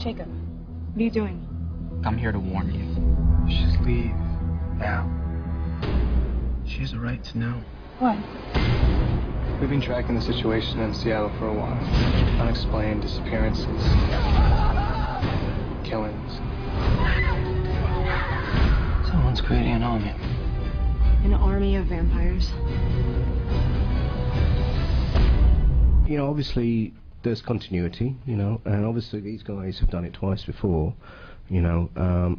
Jacob, what are you doing? I'm here to warn you. Just leave. Now. She has a right to know. What? We've been tracking the situation in Seattle for a while. Unexplained disappearances. Killings. Someone's creating an army. An army of vampires? You know, obviously, there's continuity, you know, and obviously these guys have done it twice before, you know,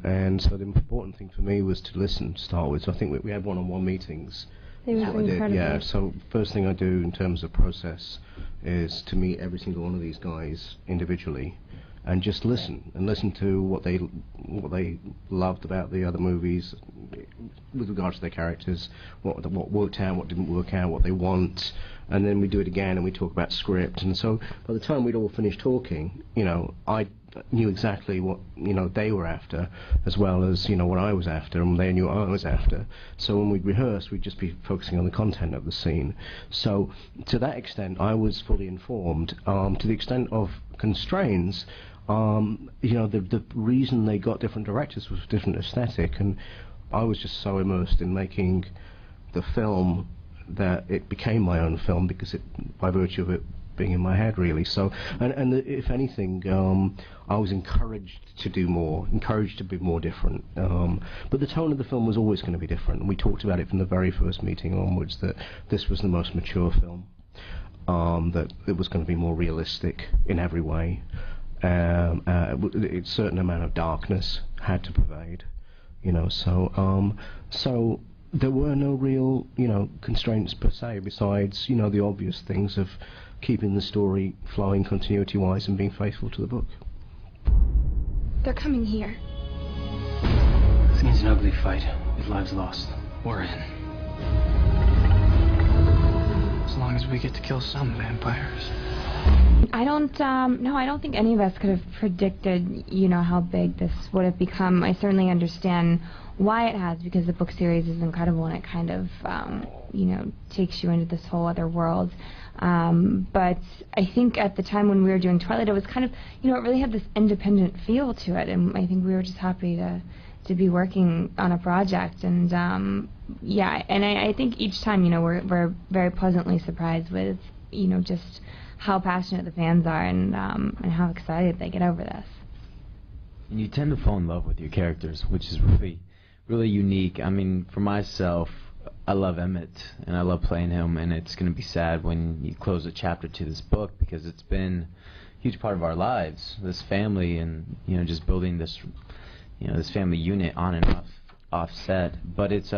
and so the important thing for me was to listen to start with. So I think we had one-on-one meetings. They were incredible. Yeah, so first thing I do in terms of process is to meet every single one of these guys individually and just listen to what they loved about the other movies with regards to their characters, what worked out, what didn't work out, what they want, and then we do it again and we talk about script. And so by the time we'd all finished talking, you know, I knew exactly what, you know, they were after, as well as, you know, what I was after, and they knew what I was after. So when we'd rehearse, we'd just be focusing on the content of the scene. So to that extent, I was fully informed. To the extent of constraints, you know, the reason they got different directors was different aesthetic, and I was just so immersed in making the film that it became my own film, because it, by virtue of it being in my head, really. So, and if anything, I was encouraged to do more, encouraged to be more different. But the tone of the film was always going to be different, and we talked about it from the very first meeting onwards, that this was the most mature film, that it was going to be more realistic in every way. A certain amount of darkness had to pervade, you know, so there were no real, you know, constraints per se, besides, you know, the obvious things of keeping the story flowing continuity-wise and being faithful to the book. They're coming here. This means an ugly fight, with lives lost. We're in. As long as we get to kill some vampires. I don't think any of us could have predicted, you know, how big this would have become. I certainly understand why it has, because the book series is incredible and it kind of, you know, takes you into this whole other world. But I think at the time when we were doing Twilight, it was kind of, you know, it really had this independent feel to it, and I think we were just happy to be working on a project. And yeah, and I think each time, you know, we're very pleasantly surprised with, you know, just how passionate the fans are, and how excited they get over this. And you tend to fall in love with your characters, which is really unique. I mean, for myself, I love Emmett, and I love playing him, and it's going to be sad when you close a chapter to this book, because it's been a huge part of our lives, this family, and, you know, just building this, you know, this family unit on and off set. But it's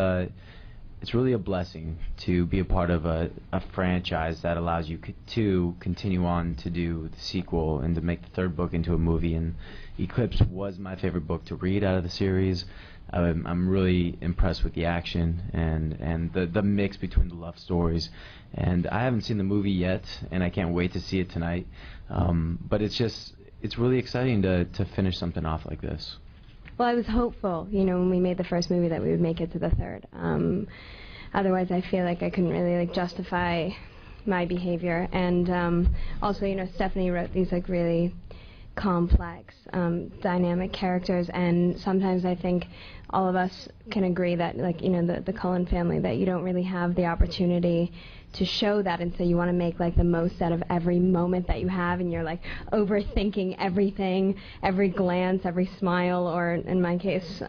really a blessing to be a part of a franchise that allows you to continue on to do the sequel and to make the third book into a movie. And Eclipse was my favorite book to read out of the series. I'm really impressed with the action and the mix between the love stories. And I haven't seen the movie yet, and I can't wait to see it tonight. But it's really exciting to finish something off like this. Well, I was hopeful, you know, when we made the first movie that we would make it to the third. Otherwise, I feel like I couldn't really, like, justify my behavior. And also, you know, Stephanie wrote these, like, really complex, dynamic characters, and sometimes I think all of us can agree that, like, you know, the Cullen family, that you don't really have the opportunity to show that, and so you want to make, like, the most out of every moment that you have, and you're, like, overthinking everything, every glance, every smile, or in my case,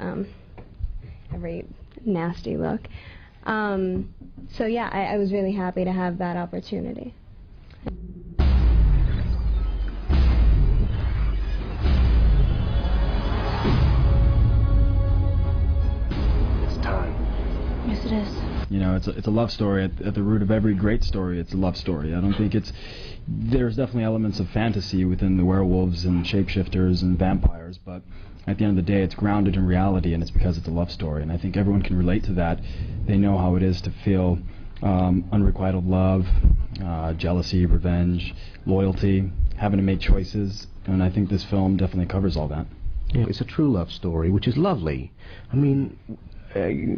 every nasty look. So yeah, I was really happy to have that opportunity. It's time. Yes, it is. You know, it's a love story. At the root of every great story, it's a love story. I don't think there's definitely elements of fantasy within the werewolves and shapeshifters and vampires, but at the end of the day, it's grounded in reality, and it's because it's a love story. And I think everyone can relate to that. They know how it is to feel unrequited love, jealousy, revenge, loyalty, having to make choices, and I think this film definitely covers all that. Yeah, it's a true love story, which is lovely. I mean,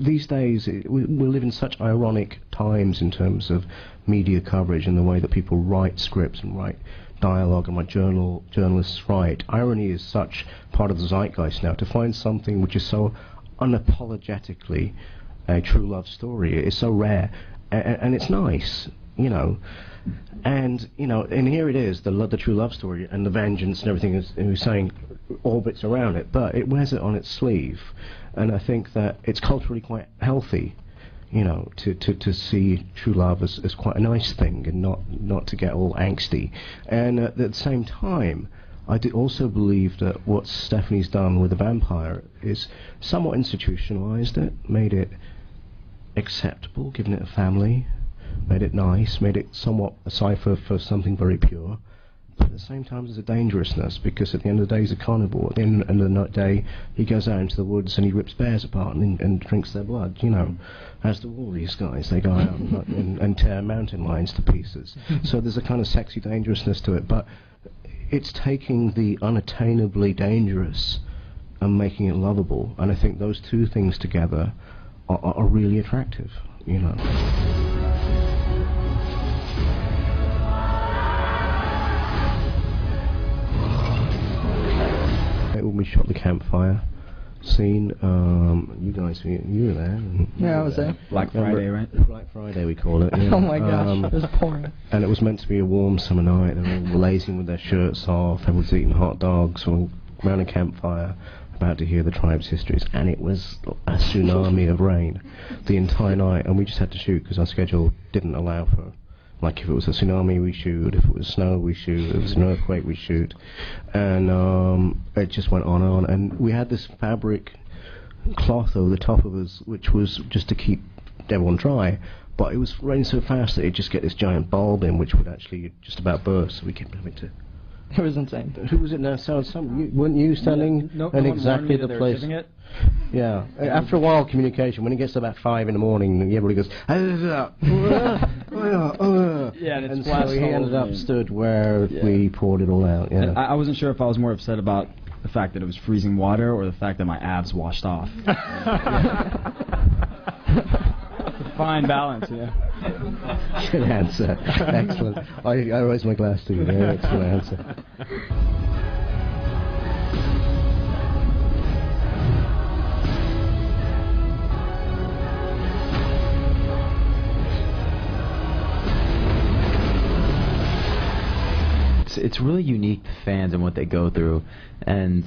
these days we live in such ironic times in terms of media coverage and the way that people write scripts and write dialogue and what journalists write. Irony is such part of the zeitgeist now. To find something which is so unapologetically a true love story is so rare, and it's nice, you know. And you know, and here it is, the true love story, and the vengeance and everything is saying orbits around it, but it wears it on its sleeve, and I think that it's culturally quite healthy, you know, to see true love as quite a nice thing and not to get all angsty. And at the same time, I do also believe that what Stephanie's done with the vampire is somewhat institutionalized it, made it acceptable, given it a family, made it nice, made it somewhat a cipher for something very pure. But at the same time, there's a dangerousness, because at the end of the day, he's a carnivore. At the end of the day, he goes out into the woods and he rips bears apart and drinks their blood, you know. As do all these guys. They go out and tear mountain lions to pieces. So there's a kind of sexy dangerousness to it, but it's taking the unattainably dangerous and making it lovable. And I think those two things together are really attractive, you know. When we shot the campfire scene, you guys, you were there. Yeah, I was there. Black Friday, right? Black Friday, we call it. Yeah. Oh my gosh, it was pouring. And it was meant to be a warm summer night. They were all lazing with their shirts off. Everyone's eating hot dogs around a campfire, about to hear the tribe's histories. And it was a tsunami of rain the entire night. And we just had to shoot because our schedule didn't allow for. Like, if it was a tsunami, we shoot. If it was snow, we shoot. If it was an earthquake, we shoot. And it just went on and on. And we had this fabric cloth over the top of us, which was just to keep everyone dry. But it was raining so fast that it'd just get this giant bulb in, which would actually just about burst. So we kept having to... It was insane. Who was it now? Weren't you standing in exactly the place? Yeah. After a while, communication, when it gets to about 5 in the morning, everybody goes, yeah, and so he ended up stood where we poured it all out. Yeah. And I wasn't sure if I was more upset about the fact that it was freezing water or the fact that my abs washed off. Fine balance, yeah. Good answer. Excellent. I raise my glass to you. Very excellent answer. It's really unique to fans and what they go through. And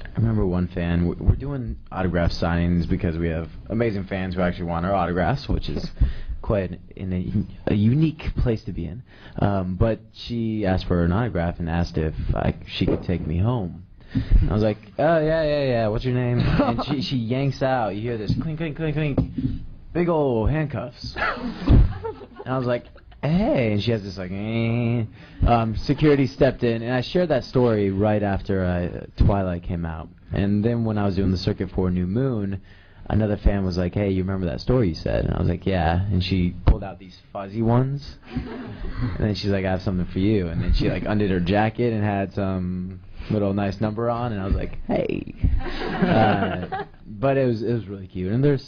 I remember one fan, we're doing autograph signings because we have amazing fans who actually want our autographs, which is quite a unique place to be in. But she asked for an autograph and asked if she could take me home. And I was like, oh, yeah, what's your name? And she yanks out, you hear this clink, clink, clink, clink, big old handcuffs. And I was like, hey, and she has this like, security stepped in, and I shared that story right after Twilight came out. And then when I was doing the circuit for New Moon, another fan was like, hey, you remember that story you said? And I was like, yeah. And she pulled out these fuzzy ones, and then she's like, I have something for you. And then she like undid her jacket and had some little nice number on, and I was like, hey. But it was really cute, and they're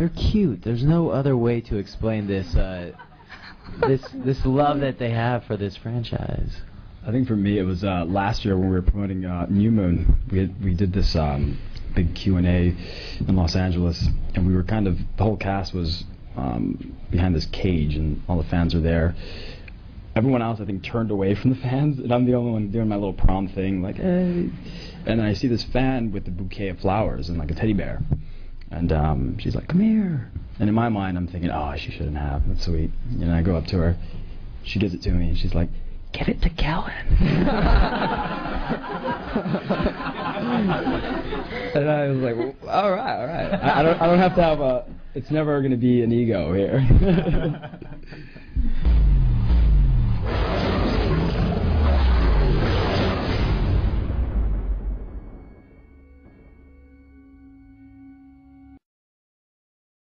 cute. There's no other way to explain this. This love that they have for this franchise. I think for me it was last year when we were promoting New Moon. We did this big Q&A in Los Angeles, and we were the whole cast was behind this cage, and all the fans are there. Everyone else, I think, turned away from the fans, and I'm the only one doing my little prom thing, like, hey. And then I see this fan with a bouquet of flowers and like a teddy bear. And she's like, come here. And in my mind, I'm thinking, oh, she shouldn't have. That's sweet. And I go up to her. She gives it to me, and she's like, give it to Kellen. And I was like, well, all right. I don't have to have a... It's never going to be an ego here.